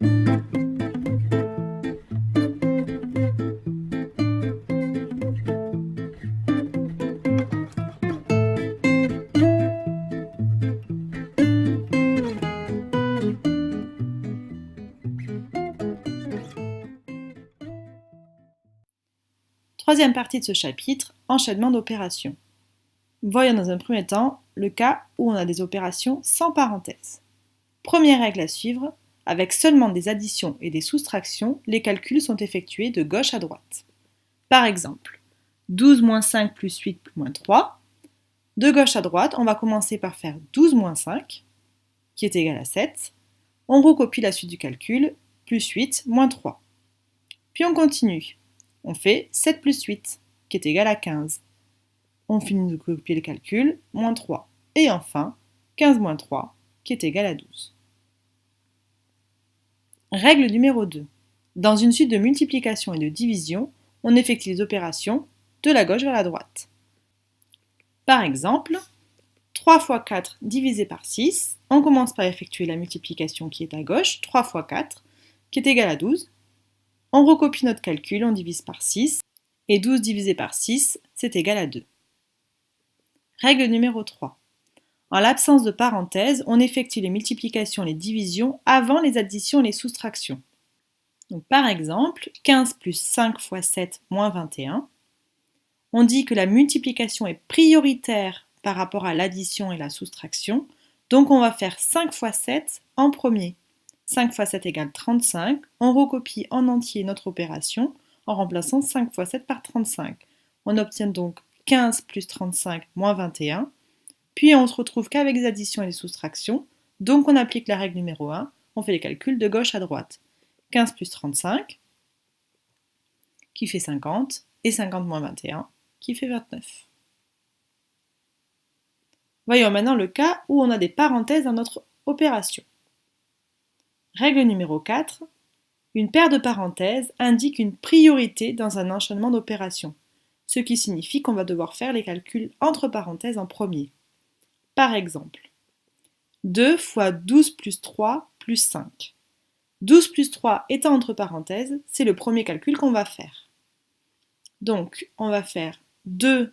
Troisième partie de ce chapitre, enchaînement d'opérations. Voyons dans un premier temps le cas où on a des opérations sans parenthèse. Première règle à suivre, avec seulement des additions et des soustractions, les calculs sont effectués de gauche à droite. Par exemple, 12 moins 5 plus 8 moins 3. De gauche à droite, on va commencer par faire 12 moins 5, qui est égal à 7. On recopie la suite du calcul, plus 8 moins 3. Puis on continue. On fait 7 plus 8, qui est égal à 15. On finit de copier le calcul, moins 3. Et enfin, 15 moins 3, qui est égal à 12. Règle numéro 2. Dans une suite de multiplication et de division, on effectue les opérations de la gauche vers la droite. Par exemple, 3 fois 4 divisé par 6, on commence par effectuer la multiplication qui est à gauche, 3 fois 4, qui est égal à 12. On recopie notre calcul, on divise par 6, et 12 divisé par 6, c'est égal à 2. Règle numéro 3. En l'absence de parenthèses, on effectue les multiplications et les divisions avant les additions et les soustractions. Donc, par exemple, 15 plus 5 fois 7 moins 21. On dit que la multiplication est prioritaire par rapport à l'addition et la soustraction, donc on va faire 5 fois 7 en premier. 5 fois 7 égale 35, on recopie en entier notre opération en remplaçant 5 fois 7 par 35. On obtient donc 15 plus 35 moins 21, puis on se retrouve qu'avec les additions et les soustractions, donc on applique la règle numéro 1, on fait les calculs de gauche à droite. 15 plus 35, qui fait 50, et 50 moins 21, qui fait 29. Voyons maintenant le cas où on a des parenthèses dans notre opération. Règle numéro 4. Une paire de parenthèses indique une priorité dans un enchaînement d'opérations, ce qui signifie qu'on va devoir faire les calculs entre parenthèses en premier. Par exemple, 2 fois 12 plus 3 plus 5. 12 plus 3 étant entre parenthèses, c'est le premier calcul qu'on va faire. Donc, on va faire 2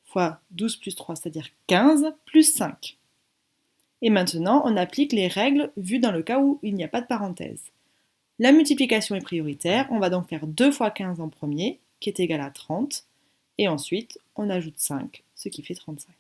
fois 12 plus 3, c'est-à-dire 15, plus 5. Et maintenant, on applique les règles vues dans le cas où il n'y a pas de parenthèse. La multiplication est prioritaire, on va donc faire 2 fois 15 en premier, qui est égal à 30, et ensuite on ajoute 5, ce qui fait 35.